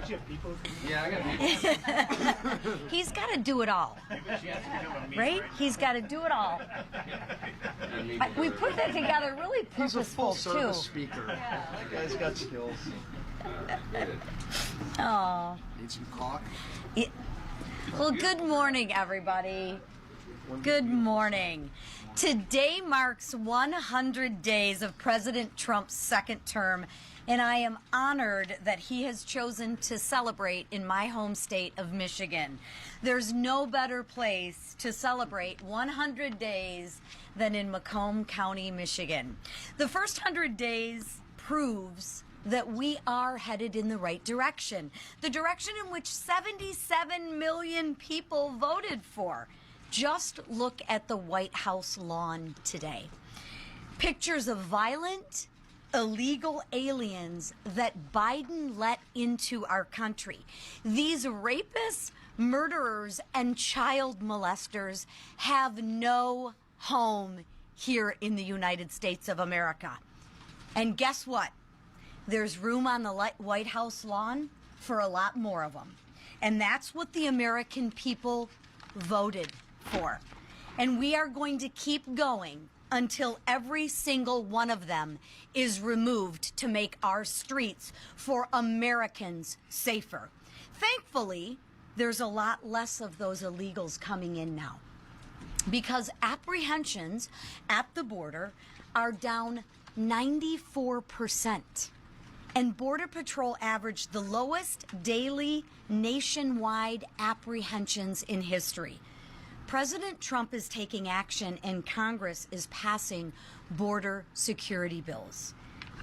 you have people? Yeah, I got people. He's got to do it all, right? He's got to do it all. We put that together really He's a purposeful, full service too. speaker. The guy's got skills. Oh. Need some coffee? Well, good morning, everybody. Good morning. Today marks 100 days of President Trump's second term, and I am honored that he has chosen to celebrate in my home state of Michigan. There's no better place to celebrate 100 days than in Macomb County, Michigan. The first 100 days proves that we are headed in the right direction, the direction in which 77 million people voted for. Just look at the White House lawn today. Pictures of violent, illegal aliens that Biden let into our country. These rapists, murderers, and child molesters have no home here in the United States of America. And guess what? There's room on the White House lawn for a lot more of them. And that's what the American people voted for. And we are going to keep going until every single one of them is removed to make our streets for Americans safer. Thankfully, there's a lot less of those illegals coming in now, because apprehensions at the border are down 94%. And Border Patrol averaged the lowest daily nationwide apprehensions in history. President Trump is taking action, and Congress is passing border security bills.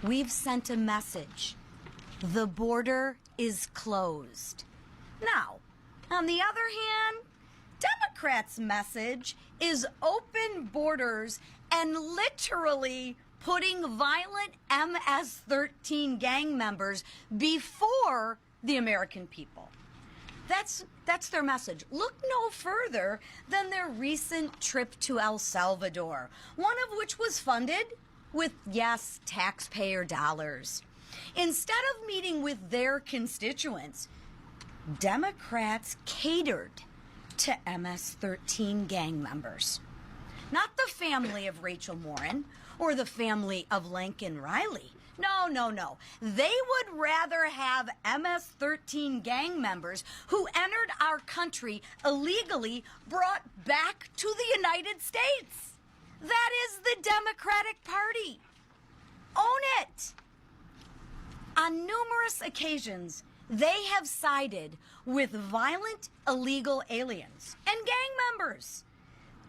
We've sent a message. The border is closed. Now, on the other hand, Democrats' message is open borders and literally putting violent MS-13 gang members before the American people. That's their message. Look no further than their recent trip to El Salvador, one of which was funded with, yes, taxpayer dollars. Instead of meeting with their constituents, Democrats catered to MS-13 gang members. Not the family of Rachel Morin or the family of Lincoln Riley. No. They would rather have MS-13 gang members who entered our country illegally brought back to the United States. That is the Democratic Party. Own it. On numerous occasions, they have sided with violent illegal aliens and gang members.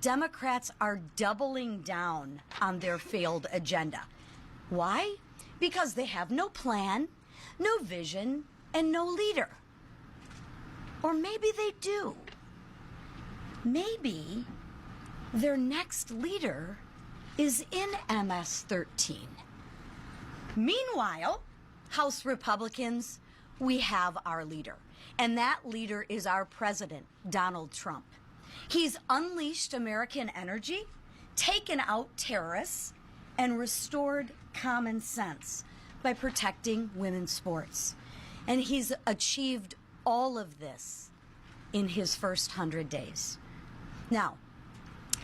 Democrats are doubling down on their failed agenda. Why? Because they have no plan, no vision, and no leader. Or maybe they do. Maybe their next leader is in MS-13. Meanwhile, House Republicans, we have our leader. And that leader is our president, Donald Trump. He's unleashed American energy, taken out terrorists, and restored common sense by protecting women's sports. And he's achieved all of this in his first 100 days. Now,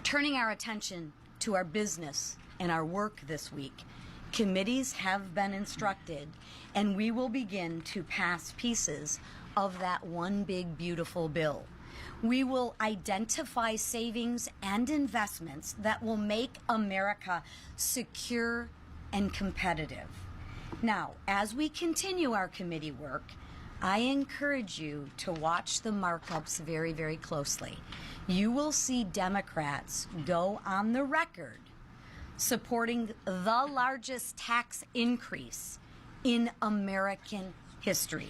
turning our attention to our business and our work this week, committees have been instructed, and we will begin to pass pieces of that one big, beautiful bill. We will identify savings and investments that will make America secure and competitive. Now, as we continue our committee work, I encourage you to watch the markups very, very closely. You will see Democrats go on the record supporting the largest tax increase in American history.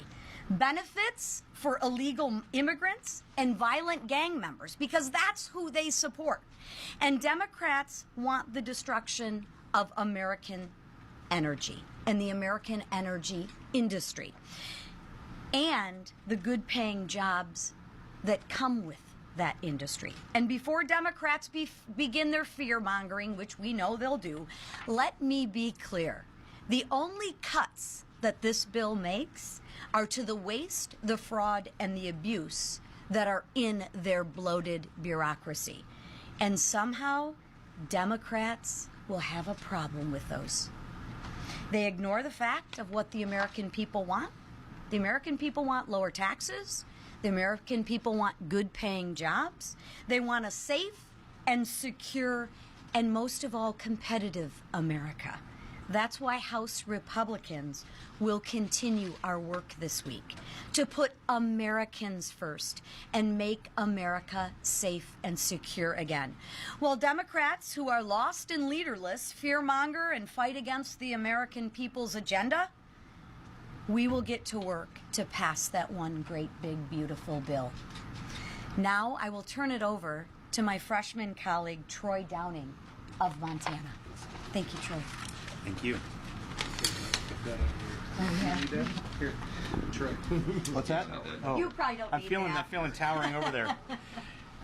Benefits for illegal immigrants and violent gang members, because that's who they support. And Democrats want the destruction of American energy and the American energy industry and the good paying jobs that come with that industry. And before Democrats begin their fear mongering, which we know they'll do, let me be clear. The only cuts that this bill makes are to the waste, the fraud, and the abuse that are in their bloated bureaucracy. And somehow, Democrats will have a problem with those. They ignore the fact of what the American people want. The American people want lower taxes. The American people want good paying jobs. They want a safe and secure and most of all competitive America. That's why House Republicans will continue our work this week to put Americans first and make America safe and secure again. While Democrats who are lost and leaderless fearmonger and fight against the American people's agenda, we will get to work to pass that one great, big, beautiful bill. Now I will turn it over to my freshman colleague, Troy Downing of Montana. Thank you, Troy. Thank you. Oh, yeah. Here, Troy. What's that? Oh, You probably don't need that. I'm feeling towering over there.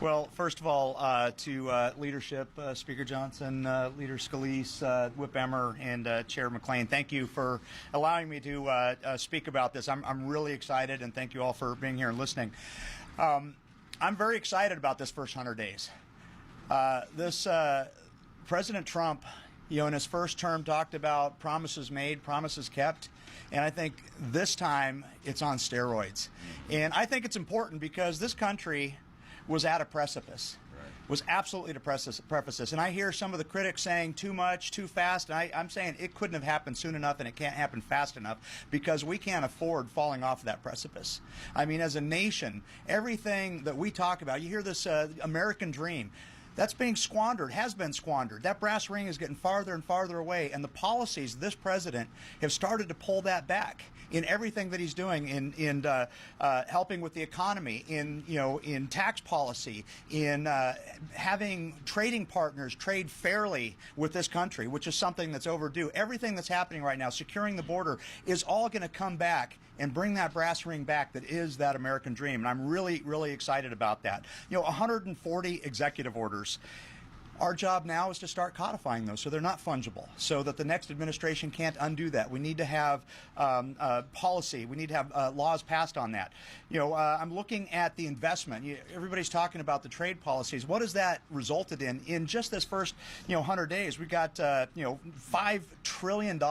Well, first of all, to leadership, Speaker Johnson, Leader Scalise, Whip Emmer, and Chair McLean, thank you for allowing me to speak about this. I'm really excited, and thank you all for being here and listening. I'm very excited about this first 100 days. President Trump, in his first term talked about promises made, promises kept. And I think this time it's on steroids. And I think it's important because this country was at a precipice, was absolutely at a precipice. And I hear some of the critics saying too much, too fast. And I'm saying it couldn't have happened soon enough and it can't happen fast enough because we can't afford falling off of that precipice. I mean, as a nation, everything that we talk about, you hear this American dream. That's being squandered, has been squandered. That brass ring is getting farther and farther away, and the policies of this president have started to pull that back in everything that he's doing, in helping with the economy, in tax policy, in having trading partners trade fairly with this country, which is something that's overdue. Everything that's happening right now, securing the border, is all going to come back and bring that brass ring back that is that American dream. And I'm really, really excited about that. 140 executive orders. Our job now is to start codifying those so they're not fungible, so that the next administration can't undo that. We need to have policy. We need to have laws passed on that. I'm looking at the investment. Everybody's talking about the trade policies. What has that resulted in? In just this first 100 days, we got $5 trillion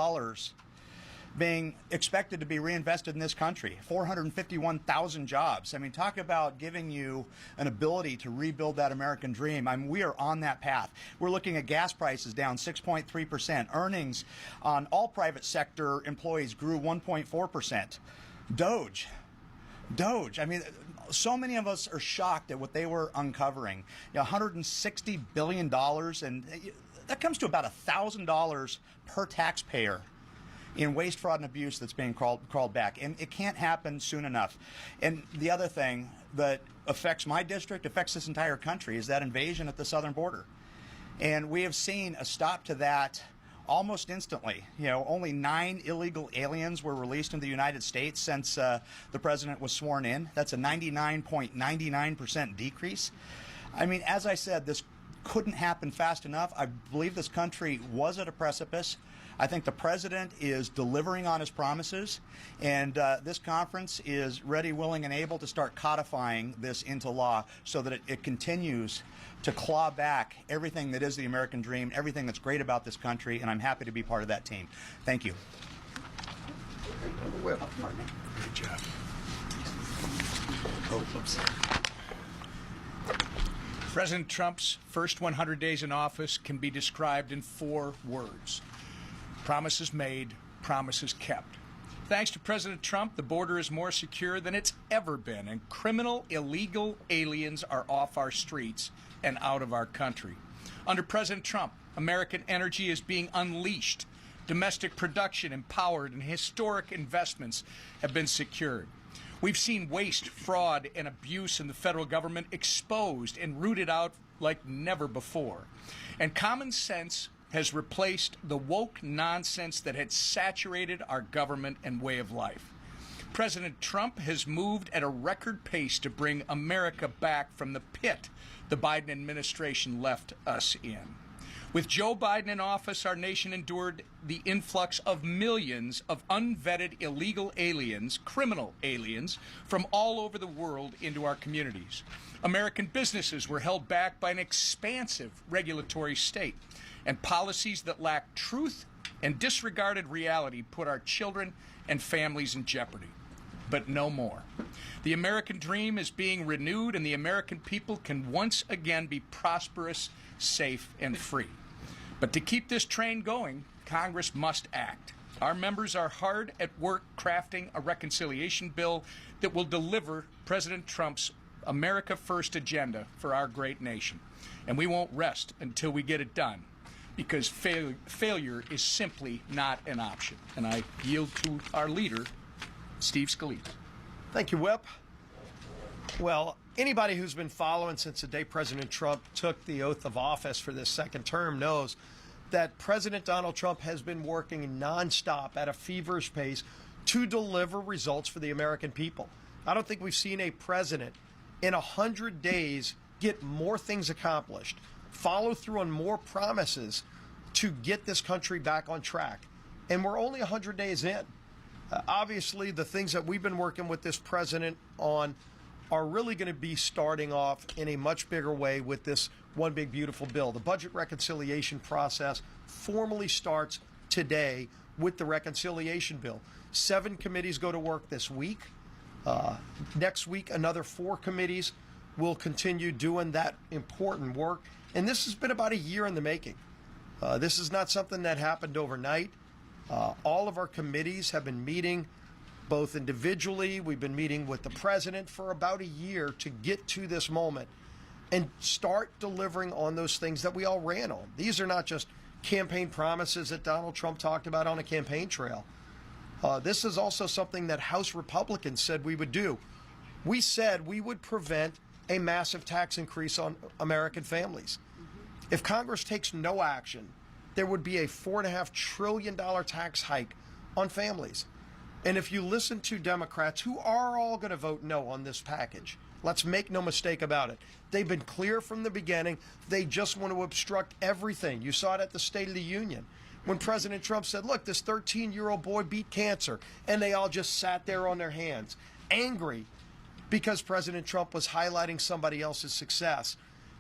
being expected to be reinvested in this country, 451,000 jobs. I mean, talk about giving you an ability to rebuild that American dream. I mean, we are on that path. We're looking at gas prices down 6.3%. Earnings on all private sector employees grew 1.4%. Doge. I mean, so many of us are shocked at what they were uncovering. $160 billion, and that comes to about $1,000 per taxpayer in waste, fraud, and abuse that's being crawled back. And it can't happen soon enough. And the other thing that affects my district, affects this entire country, is that invasion at the southern border. And we have seen a stop to that almost instantly. Only 9 illegal aliens were released in the United States since the president was sworn in. That's a 99.99% decrease. I mean, as I said, this couldn't happen fast enough. I believe this country was at a precipice. I think the president is delivering on his promises, and this conference is ready, willing, and able to start codifying this into law so that it continues to claw back everything that is the American dream, everything that's great about this country, and I'm happy to be part of that team. Thank you. Whip. Great job. Oh, oops. President Trump's first 100 days in office can be described in 4 words. Promises made, promises kept. Thanks to President Trump, the border is more secure than it's ever been, and criminal, illegal aliens are off our streets and out of our country. Under President Trump, American energy is being unleashed. Domestic production empowered, and historic investments have been secured. We've seen waste, fraud, and abuse in the federal government exposed and rooted out like never before. And common sense has replaced the woke nonsense that had saturated our government and way of life. President Trump has moved at a record pace to bring America back from the pit the Biden administration left us in. With Joe Biden in office, our nation endured the influx of millions of unvetted illegal aliens, criminal aliens, from all over the world into our communities. American businesses were held back by an expansive regulatory state, and policies that lacked truth and disregarded reality put our children and families in jeopardy. But no more. The American dream is being renewed, and the American people can once again be prosperous, safe, and free. But to keep this train going, Congress must act. Our members are hard at work crafting a reconciliation bill that will deliver President Trump's America First agenda for our great nation. And we won't rest until we get it done, because failure is simply not an option. And I yield to our leader, Steve Scalise. Thank you, Whip. Well, anybody who's been following since the day President Trump took the oath of office for this second term knows that President Donald Trump has been working nonstop at a feverish pace to deliver results for the American people. I don't think we've seen a president in 100 days get more things accomplished, follow through on more promises to get this country back on track. And we're only 100 days in. Obviously, the things that we've been working with this president on are really going to be starting off in a much bigger way with this one big beautiful bill. The budget reconciliation process formally starts today with the reconciliation bill. 7 committees go to work this week. Next week, another 4 committees will continue doing that important work. And this has been about a year in the making. This is not something that happened overnight. All of our committees have been meeting both individually. We've been meeting with the president for about a year to get to this moment and start delivering on those things that we all ran on. These are not just campaign promises that Donald Trump talked about on a campaign trail. This is also something that House Republicans said we would do. We said we would prevent a massive tax increase on American families. If Congress takes no action, there would be a $4.5 trillion tax hike on families. And if you listen to Democrats, who are all going to vote no on this package, let's make no mistake about it. They've been clear from the beginning. They just want to obstruct everything. You saw it at the State of the Union when President Trump said, look, this 13-year-old boy beat cancer. And they all just sat there on their hands, angry because President Trump was highlighting somebody else's success.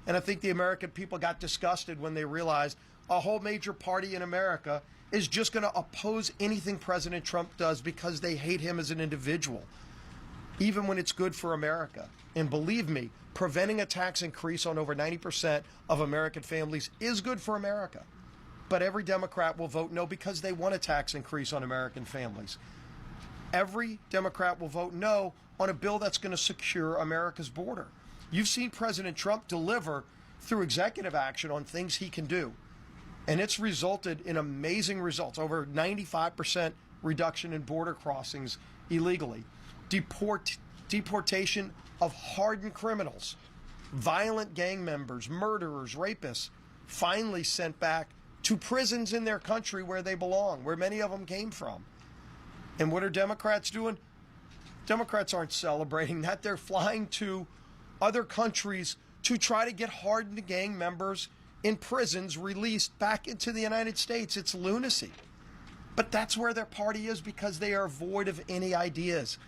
And I think the American people got disgusted when they realized a whole major party in America is just going to oppose anything President Trump does because they hate him as an individual, even when it's good for America. And believe me, preventing a tax increase on over 90% of American families is good for America. But every Democrat will vote no because they want a tax increase on American families. Every Democrat will vote no on a bill that's going to secure America's border. You've seen President Trump deliver through executive action on things he can do. And it's resulted in amazing results, over 95% reduction in border crossings illegally, deportation of hardened criminals, violent gang members, murderers, rapists, finally sent back to prisons in their country where they belong, where many of them came from. And what are Democrats doing? Democrats aren't celebrating that. They're flying to other countries to try to get hardened gang members in prisons released back into the United States. It's lunacy. But that's where their party is because they are void of any ideas.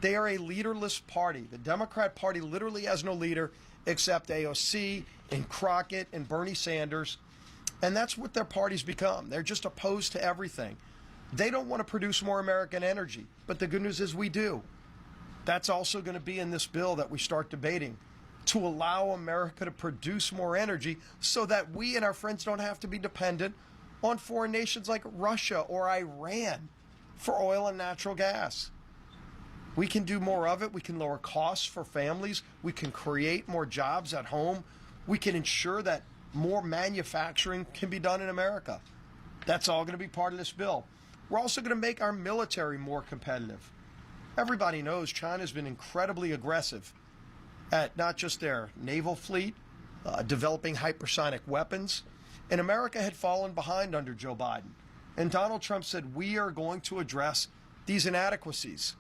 They are a leaderless party. The Democrat Party literally has no leader except AOC and Crockett and Bernie Sanders. And that's what their party's become. They're just opposed to everything. They don't want to produce more American energy. But the good news is we do. That's also going to be in this bill that we start debating, to allow America to produce more energy so that we and our friends don't have to be dependent on foreign nations like Russia or Iran for oil and natural gas. We can do more of it. We can lower costs for families. We can create more jobs at home. We can ensure that more manufacturing can be done in America. That's all going to be part of this bill. We're also going to make our military more competitive. Everybody knows China's been incredibly aggressive at not just their naval fleet, developing hypersonic weapons. And America had fallen behind under Joe Biden. And Donald Trump said, we are going to address these inadequacies.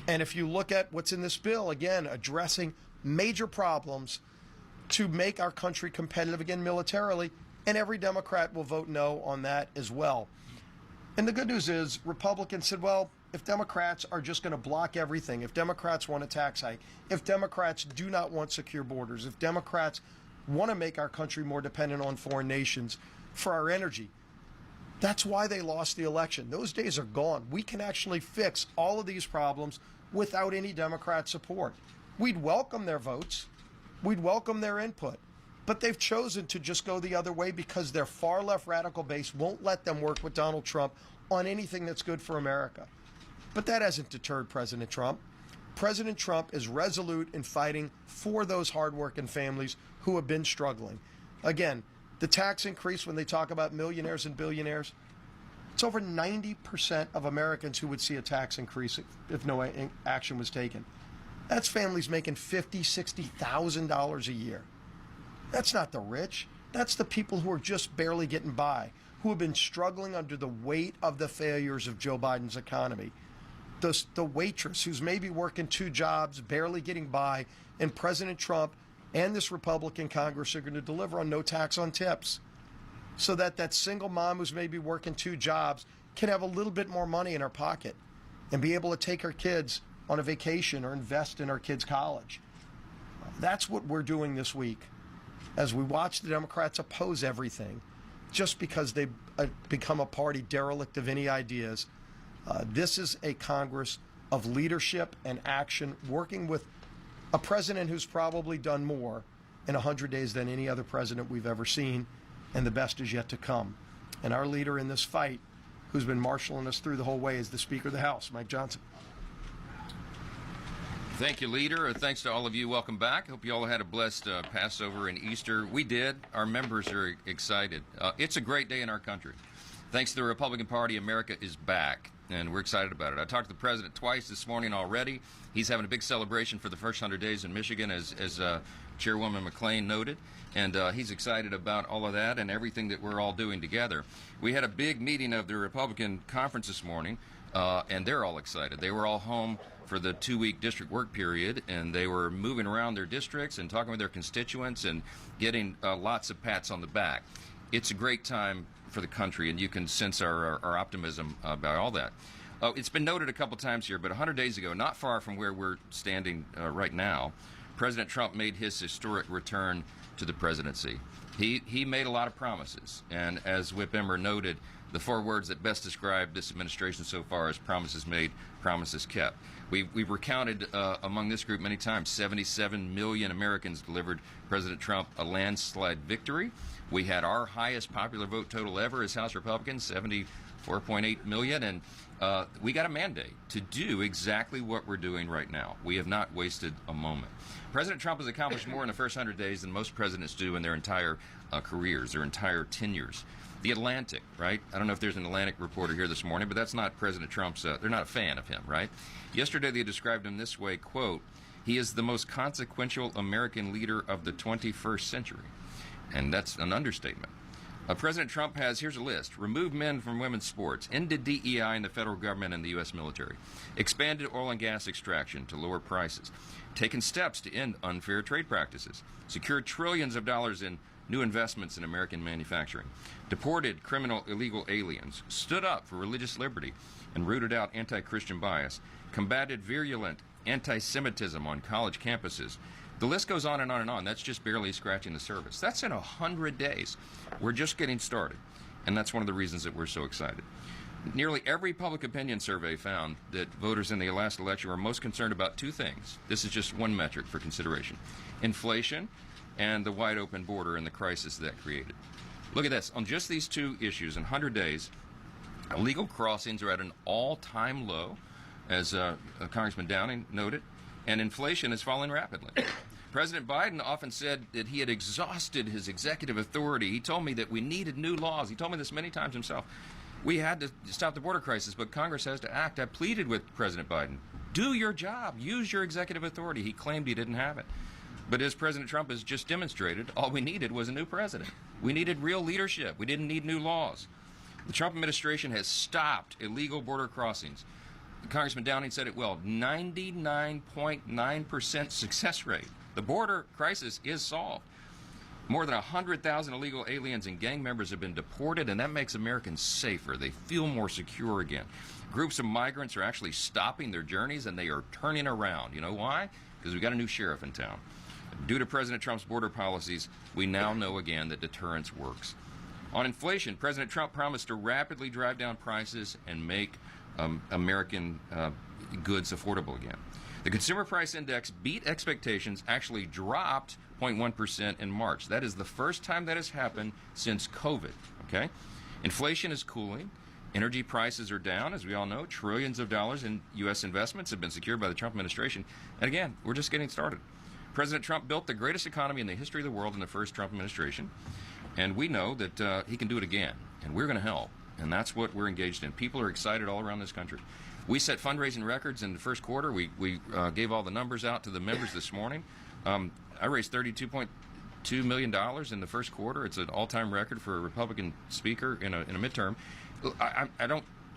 And if you look at what's in this bill, again, addressing major problems to make our country competitive again militarily, and every Democrat will vote no on that as well. And the good news is Republicans said, well, if Democrats are just going to block everything, if Democrats want a tax hike, if Democrats do not want secure borders, if Democrats want to make our country more dependent on foreign nations for our energy, that's why they lost the election. Those days are gone. We can actually fix all of these problems without any Democrat support. We'd welcome their votes. We'd welcome their input. But they've chosen to just go the other way because their far left radical base won't let them work with Donald Trump on anything that's good for America. But that hasn't deterred President Trump. President Trump is resolute in fighting for those hardworking families who have been struggling. Again, the tax increase, when they talk about millionaires and billionaires, it's over 90% of Americans who would see a tax increase if no action was taken. That's families making $50,000, $60,000 a year. That's not the rich. That's the people who are just barely getting by, who have been struggling under the weight of the failures of Joe Biden's economy. The waitress who's maybe working 2 jobs, barely getting by, and President Trump and this Republican Congress are going to deliver on no tax on tips, so that that single mom who's maybe working 2 jobs can have a little bit more money in her pocket and be able to take her kids on a vacation or invest in her kids' college. That's what we're doing this week as we watch the Democrats oppose everything just because they've become a party derelict of any ideas. This is a Congress of leadership and action, working with a president who's probably done more in 100 days than any other president we've ever seen, and the best is yet to come. And our leader in this fight, who's been marshaling us through the whole way, is the Speaker of the House, Mike Johnson. Thank you, Leader. Thanks to all of you. Welcome back. Hope you all had a blessed Passover and Easter. We did. Our members are excited. It's a great day in our country. Thanks to the Republican Party, America is back, and we're excited about it. I talked to the president twice this morning already. He's having a big celebration for the first 100 days in Michigan, as Chairwoman McClain noted, and he's excited about all of that and everything that we're all doing together. We had a big meeting of the Republican conference this morning, and they're all excited. They were all home for the 2-week district work period, and they were moving around their districts and talking with their constituents and getting lots of pats on the back. It's a great time for the country, and you can sense our optimism about all that. It's been noted a couple times here, but 100 days ago, not far from where we're standing right now, President Trump made his historic return to the presidency. He made a lot of promises, and as Whip Emmer noted, the 4 words that best describe this administration so far is promises made, promises kept. We've recounted among this group many times, 77 million Americans delivered President Trump a landslide victory. We had our highest popular vote total ever as House Republicans, 74.8 million, and we got a mandate to do exactly what we're doing right now. We have not wasted a moment. President Trump has accomplished more in the first 100 days than most presidents do in their entire careers, their entire tenures. The Atlantic, right? I don't know if there's an Atlantic reporter here this morning, but that's not President Trump's, they're not a fan of him, right? Yesterday they described him this way, quote, "He is the most consequential American leader of the 21st century." And that's an understatement. President Trump has, here's a list, removed men from women's sports, ended DEI in the federal government and the U.S. military, expanded oil and gas extraction to lower prices, taken steps to end unfair trade practices, secured trillions of dollars in new investments in American manufacturing, deported criminal illegal aliens, stood up for religious liberty and rooted out anti-Christian bias, combated virulent anti-Semitism on college campuses. The list goes on and on and on. That's just barely scratching the surface. That's in 100 days. We're just getting started, and that's one of the reasons that we're so excited. Nearly every public opinion survey found that voters in the last election were most concerned about 2 things. This is just one metric for consideration: inflation and the wide open border and the crisis that created. Look at this. On just these 2 issues, in 100 days, illegal crossings are at an all-time low, as Congressman Downing noted, and inflation is falling rapidly. President Biden often said that he had exhausted his executive authority. He told me that we needed new laws. He told me this many times himself. We had to stop the border crisis, but Congress has to act. I pleaded with President Biden, do your job, use your executive authority. He claimed he didn't have it. But as President Trump has just demonstrated, all we needed was a new president. We needed real leadership. We didn't need new laws. The Trump administration has stopped illegal border crossings. Congressman Downing said it well, 99.9% success rate. The border crisis is solved. More than 100,000 illegal aliens and gang members have been deported, and that makes Americans safer. They feel more secure again. Groups of migrants are actually stopping their journeys, and they are turning around. You know why? Because we've got a new sheriff in town. Due to President Trump's border policies, we now know again that deterrence works. On inflation, President Trump promised to rapidly drive down prices and make American goods affordable again. The Consumer Price Index beat expectations, actually dropped 0.1% in March. That is the first time that has happened since COVID, okay? Inflation is cooling. Energy prices are down, as we all know. Trillions of dollars in U.S. investments have been secured by the Trump administration. And again, we're just getting started. President Trump built the greatest economy in the history of the world in the first Trump administration. And we know that he can do it again. And we're going to help. And that's what we're engaged in. People are excited all around this country. We set fundraising records in the first quarter. We gave all the numbers out to the members this morning. I raised $32.2 million in the first quarter. It's an all-time record for a Republican speaker in a midterm.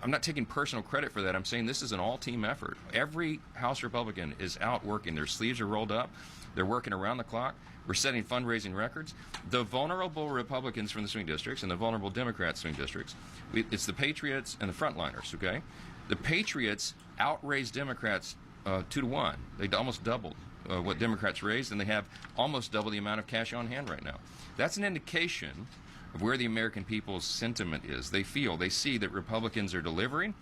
I'm not taking personal credit for that. I'm saying this is an all-team effort. Every House Republican is out working. Their sleeves are rolled up. They're working around the clock. We're setting fundraising records. The vulnerable Republicans from the swing districts and the vulnerable Democrat swing districts, it's the Patriots and the frontliners, okay? The Patriots outraised Democrats 2-1. They almost doubled what Democrats raised, and they have almost double the amount of cash on hand right now. That's an indication of where the American people's sentiment is. They see that Republicans are delivering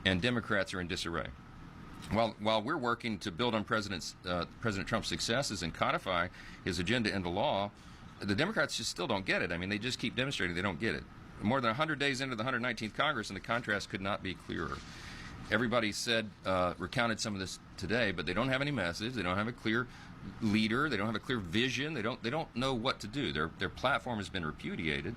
and Democrats are in disarray. While we're working to build on President Trump's successes and codify his agenda into law, the Democrats just still don't get it. I mean, they just keep demonstrating they don't get it. More than 100 days into the 119th Congress, and the contrast could not be clearer. Everybody recounted some of this today, but they don't have any message. They don't have a clear leader. They don't have a clear vision. They don't know what to do. Their platform has been repudiated,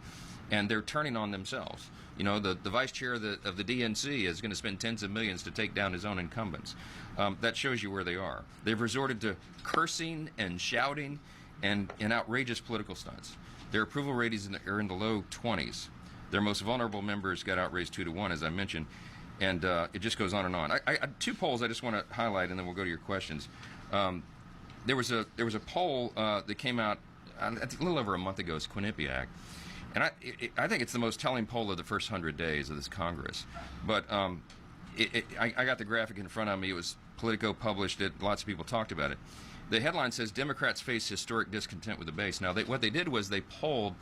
and they're turning on themselves. You know, the vice chair of the DNC is going to spend tens of millions to take down his own incumbents. That shows you where they are. They've resorted to cursing and shouting and outrageous political stunts. Their approval ratings are in the low 20s. Their most vulnerable members got outraised 2-1, as I mentioned. And it just goes on and on. I two polls I just want to highlight, and then we'll go to your questions. There was a poll that came out I think a little over a month ago. It's Quinnipiac, and I think it's the most telling poll of the first 100 days of this Congress. But I got the graphic in front of me. It was Politico published it. Lots of people talked about it. The headline says Democrats face historic discontent with the base. Now, what they did was they polled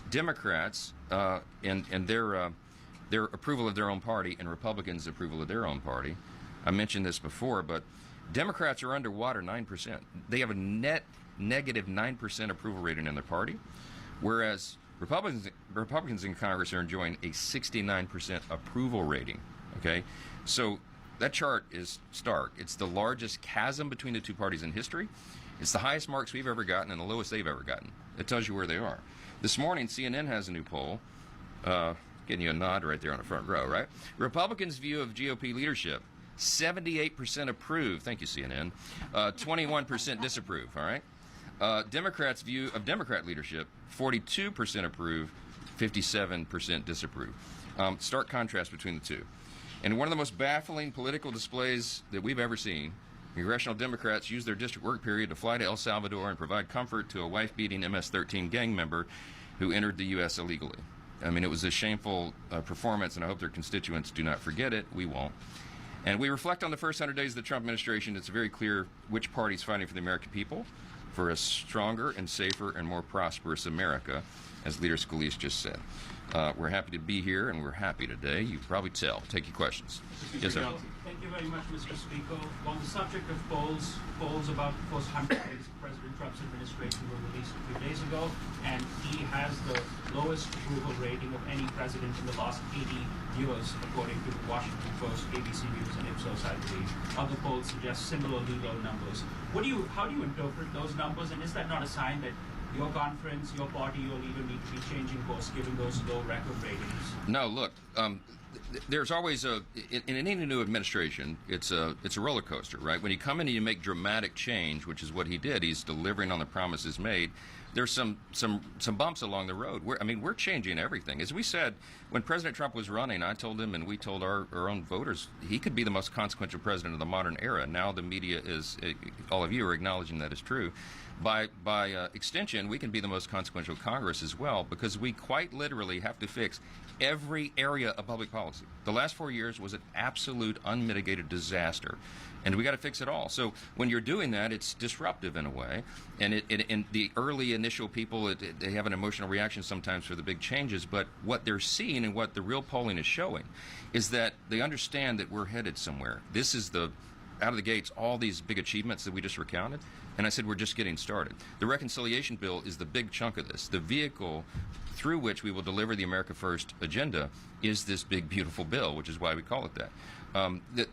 Democrats and their approval of their own party and Republicans' approval of their own party. I mentioned this before, but Democrats are underwater 9%. They have a net negative 9% approval rating in their party, whereas Republicans in Congress are enjoying a 69% approval rating. Okay, so that chart is stark. It's the largest chasm between the two parties in history. It's the highest marks we've ever gotten and the lowest they've ever gotten. It tells you where they are. This morning, CNN has a new poll. Getting you a nod right there on the front row, right? Republicans' view of GOP leadership, 78% approve. Thank you, CNN. 21% disapprove, all right? Democrats' view of Democrat leadership, 42% approve, 57% disapprove. Stark contrast between the two. And one of the most baffling political displays that we've ever seen, congressional Democrats used their district work period to fly to El Salvador and provide comfort to a wife-beating MS-13 gang member who entered the U.S. illegally. I mean, it was a shameful performance, and I hope their constituents do not forget it. We won't. And we reflect on the first 100 days of the Trump administration. It's very clear which party is fighting for the American people, for a stronger and safer and more prosperous America, as Leader Scalise just said. We're happy to be here, and we're happy today. You can probably tell. Take your questions. Yes, sir. Thank you very much, Mr. Speaker. On the subject of polls about the first 100 days of President Trump's administration were released a few days ago, and he has the lowest approval rating of any president in the last 80 years, according to the Washington Post, ABC News, and Ipsos, I believe. Other polls suggest similarly low numbers. How do you interpret those numbers, and is that not a sign that your conference, your party, your leader need to be changing course given those low record ratings? No, look, there's always in any new administration, it's a roller coaster, right? When you come in and you make dramatic change, which is what he did, he's delivering on the promises made. There's some bumps along the road. We're changing everything. As we said, when President Trump was running, I told him and we told our own voters he could be the most consequential president of the modern era. Now the media is, all of you are acknowledging that is true. By extension, we can be the most consequential Congress as well, because we quite literally have to fix every area of public policy. The last 4 years was an absolute unmitigated disaster, and we got to fix it all. So when you're doing that, it's disruptive in a way, and in the early initial people, they have an emotional reaction sometimes for the big changes, but what they're seeing and what the real polling is showing is that they understand that we're headed somewhere. This is out of the gates, all these big achievements that we just recounted, and I said we're just getting started. The reconciliation bill is the big chunk of this. The vehicle through which we will deliver the America First agenda is this big, beautiful bill, which is why we call it that.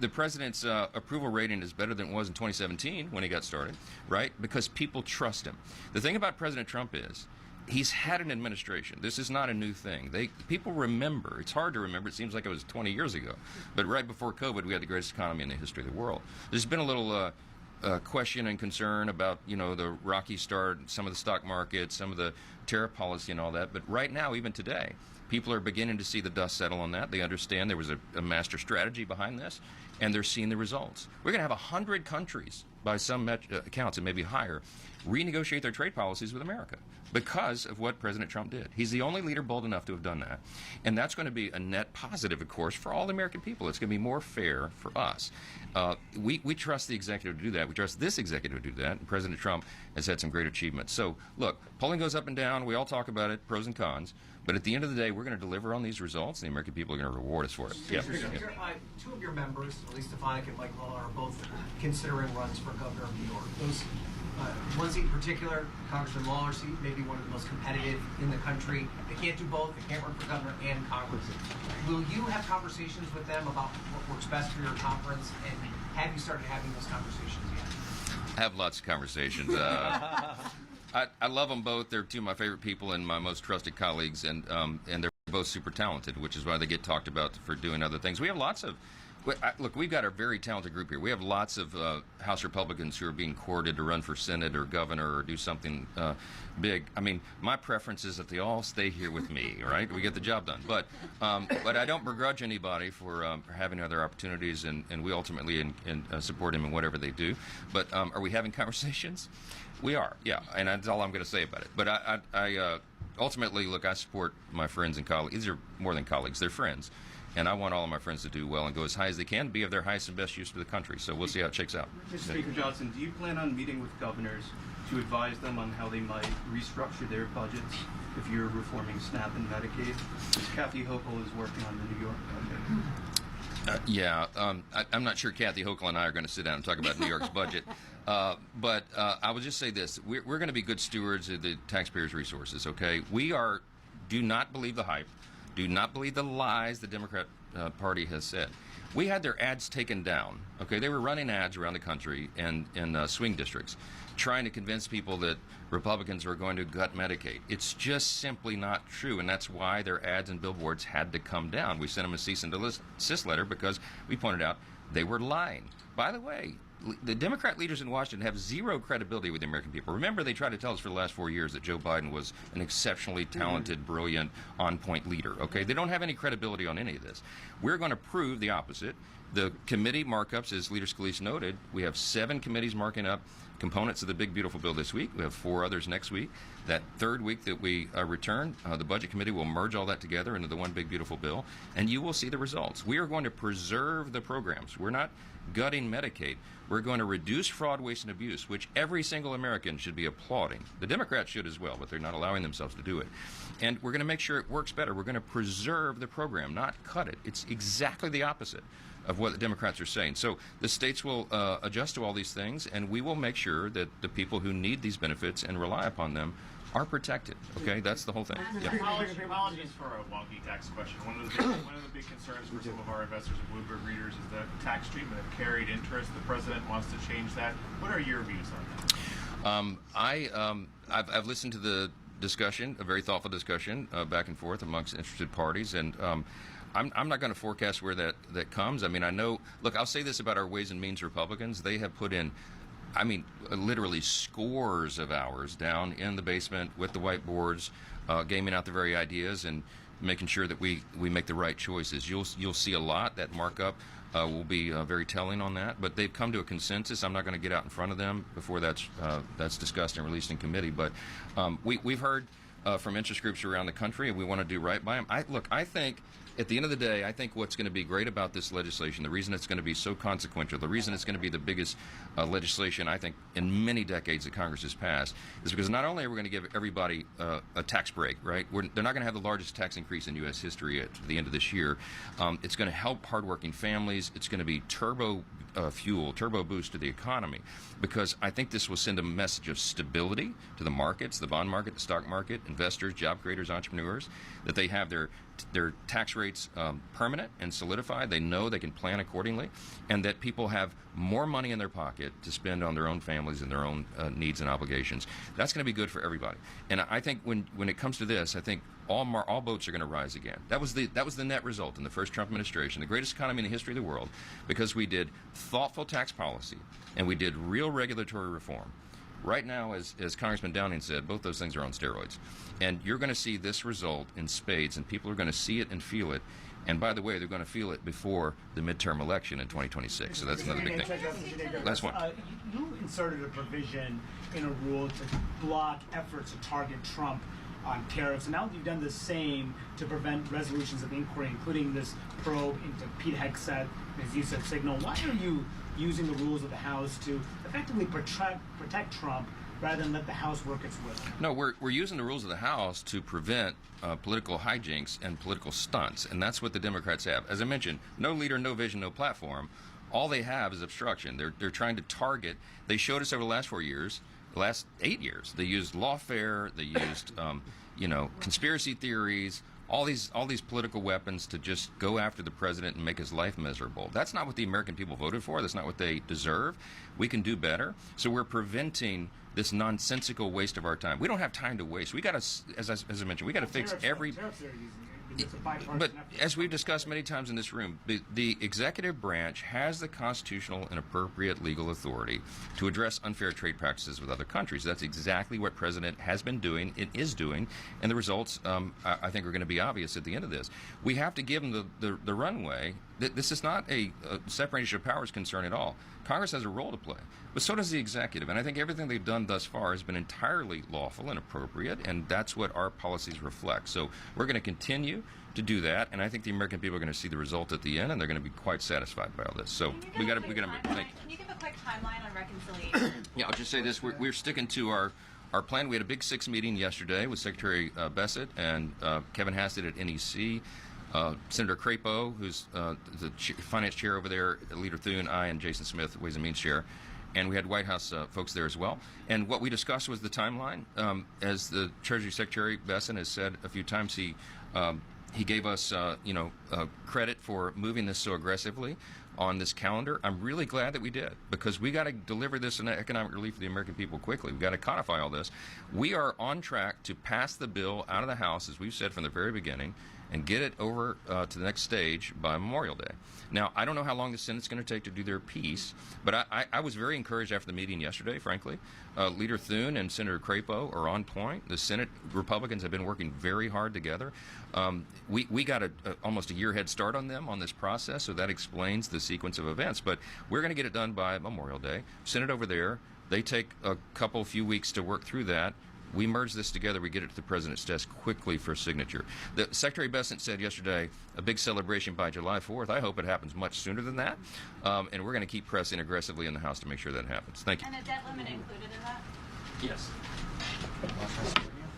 The president's approval rating is better than it was in 2017 when he got started, right? Because people trust him. The thing about President Trump is he's had an administration. This is not a new thing. People remember. It's hard to remember. It seems like it was 20 years ago. But right before COVID, we had the greatest economy in the history of the world. There's been a little question and concern about, the rocky start, some of the stock market, some of the tariff policy and all that. But right now, even today, people are beginning to see the dust settle on that. They understand there was a master strategy behind this, and they're seeing the results. We're going to have 100 countries, by some accounts, and maybe higher, renegotiate their trade policies with America because of what President Trump did. He's the only leader bold enough to have done that. And that's going to be a net positive, of course, for all the American people. It's going to be more fair for us. We trust the executive to do that. We trust this executive to do that. And President Trump has had some great achievements. So, look, polling goes up and down. We all talk about it, pros and cons. But at the end of the day, we're going to deliver on these results, and the American people are going to reward us for it. Yeah. Two of your members, Elise Stefanik and Mike Lawler, are both considering runs for governor of New York. Those one seat in particular, Congressman Lawler's seat, may be one of the most competitive in the country. They can't do both. They can't run for governor and Congress. Will you have conversations with them about what works best for your conference, and have you started having those conversations yet? I have lots of conversations. I love them both. They're two of my favorite people and my most trusted colleagues, and they're both super talented, which is why they get talked about for doing other things. We have lots of, look, we've got a very talented group here. We have lots of House Republicans who are being courted to run for Senate or governor or do something big. I mean, my preference is that they all stay here with me, right? We get the job done. But I don't begrudge anybody for having other opportunities, and we ultimately support them in whatever they do. But are we having conversations? We are, yeah, and that's all I'm going to say about it. But I ultimately, look, I support my friends and colleagues. These are more than colleagues, they're friends. And I want all of my friends to do well and go as high as they can, be of their highest and best use for the country. So we'll see how it shakes out. Mr. Speaker Johnson, do you plan on meeting with governors to advise them on how they might restructure their budgets if you're reforming SNAP and Medicaid? Kathy Hochul is working on the New York budget. I'm not sure Kathy Hochul and I are going to sit down and talk about New York's budget. But I will just say this. We're going to be good stewards of the taxpayers' resources, okay? Do not believe the hype. Do not believe the lies the Democrat Party has said. We had their ads taken down, okay? They were running ads around the country and in swing districts trying to convince people that Republicans were going to gut Medicaid. It's just simply not true, and that's why their ads and billboards had to come down. We sent them a cease and desist letter because we pointed out they were lying. By the way, the Democrat leaders in Washington have zero credibility with the American people. Remember, they tried to tell us for the last 4 years that Joe Biden was an exceptionally talented, brilliant, on-point leader. Okay, they don't have any credibility on any of this. We're going to prove the opposite. The committee markups, as Leader Scalise noted, we have 7 committees marking up components of the big, beautiful bill this week. We have 4 others next week. That third week that we return, the Budget Committee will merge all that together into the one big, beautiful bill, and you will see the results. We are going to preserve the programs. We're not gutting Medicaid. We're going to reduce fraud, waste, and abuse, which every single American should be applauding. The Democrats should as well, but they're not allowing themselves to do it. And we're going to make sure it works better. We're going to preserve the program, not cut it. It's exactly the opposite of what the Democrats are saying. So the states will adjust to all these things, and we will make sure that the people who need these benefits and rely upon them are protected. Okay, that's the whole thing. Yeah. Apologies for a wonky tax question. One of the big concerns for some of our investors and Bloomberg readers is the tax treatment of carried interest. The president wants to change that. What are your views on that? I've listened to the discussion, a very thoughtful discussion back and forth amongst interested parties, and I'm not going to forecast where that comes. I mean, I know. Look, I'll say this about our Ways and Means Republicans: they have put in, I mean, literally scores of hours down in the basement with the whiteboards, gaming out the very ideas and making sure that we make the right choices. You'll see a lot. That markup will be very telling on that. But they've come to a consensus. I'm not going to get out in front of them before that's discussed and released in committee. But we've heard from interest groups around the country, and we want to do right by them. I think at the end of the day, I think what's going to be great about this legislation, the reason it's going to be so consequential, the reason it's going to be the biggest legislation, I think, in many decades that Congress has passed, is because not only are we going to give everybody a tax break, right? They're not going to have the largest tax increase in U.S. history at the end of this year. It's going to help hardworking families. It's going to be turbo boost to the economy, because I think this will send a message of stability to the markets, the bond market, the stock market, investors, job creators, entrepreneurs, that they have their tax rates permanent and solidified. They know they can plan accordingly, and that people have more money in their pocket to spend on their own families and their own needs and obligations. That's going to be good for everybody. And I think when it comes to this, I think all boats are going to rise again. That was the net result in the first Trump administration, the greatest economy in the history of the world, because we did thoughtful tax policy and we did real regulatory reform. Right now, as Congressman Downing said, both those things are on steroids. And you're going to see this result in spades, and people are going to see it and feel it. And by the way, they're going to feel it before the midterm election in 2026. So that's another big thing. Last one. You inserted a provision in a rule to block efforts to target Trump on tariffs, and now you've done the same to prevent resolutions of inquiry, including this probe into Pete Hegseth, as you said, Signal. Why are you using the rules of the House to effectively protect Trump rather than let the House work its will? No, we're using the rules of the House to prevent political hijinks and political stunts, and that's what the Democrats have. As I mentioned, no leader, no vision, no platform. All they have is obstruction. They're trying to target. They showed us over the last 4 years, the last 8 years. They used lawfare. They used conspiracy theories. All these political weapons to just go after the president and make his life miserable. That's not what the American people voted for. That's not what they deserve. We can do better. So we're preventing this nonsensical waste of our time. We don't have time to waste. We got to, as I mentioned, we got to fix every. But as we've discussed many times in this room, the executive branch has the constitutional and appropriate legal authority to address unfair trade practices with other countries. That's exactly what President has been doing, it is doing, and the results, I think, are going to be obvious at the end of this. We have to give them the runway. This is not a separation of powers concern at all. Congress has a role to play, but so does the executive, and I think everything they've done thus far has been entirely lawful and appropriate, and that's what our policies reflect. So we're going to continue to do that, and I think the American people are going to see the result at the end, and they're going to be quite satisfied by all this. So we got to. Can you give a quick timeline on reconciliation? Yeah, I'll just say this: we're sticking to our plan. We had a big 6 meeting yesterday with Secretary Bessent and Kevin Hassett at NEC. Senator Crapo, who's the finance chair over there, Leader Thune, I, and Jason Smith, Ways and Means chair. And we had White House folks there as well. And what we discussed was the timeline. As the Treasury Secretary Bessent has said a few times, he gave us credit for moving this so aggressively on this calendar. I'm really glad that we did, because we got to deliver this in economic relief for the American people quickly. We've got to codify all this. We are on track to pass the bill out of the House, as we've said from the very beginning, and get it over to the next stage by Memorial Day. Now, I don't know how long the Senate's going to take to do their piece, but I was very encouraged after the meeting yesterday, frankly. Leader Thune and Senator Crapo are on point. The Senate Republicans have been working very hard together. We got almost a year head start on them on this process, so that explains the sequence of events. But we're going to get it done by Memorial Day. Senate over there, they take a few weeks to work through that. We merge this together, we get it to the president's desk quickly for signature. The Secretary Bessent said yesterday, a big celebration by July 4th. I hope it happens much sooner than that. And we're going to keep pressing aggressively in the House to make sure that happens. Thank you. And a debt limit included in that? Yes.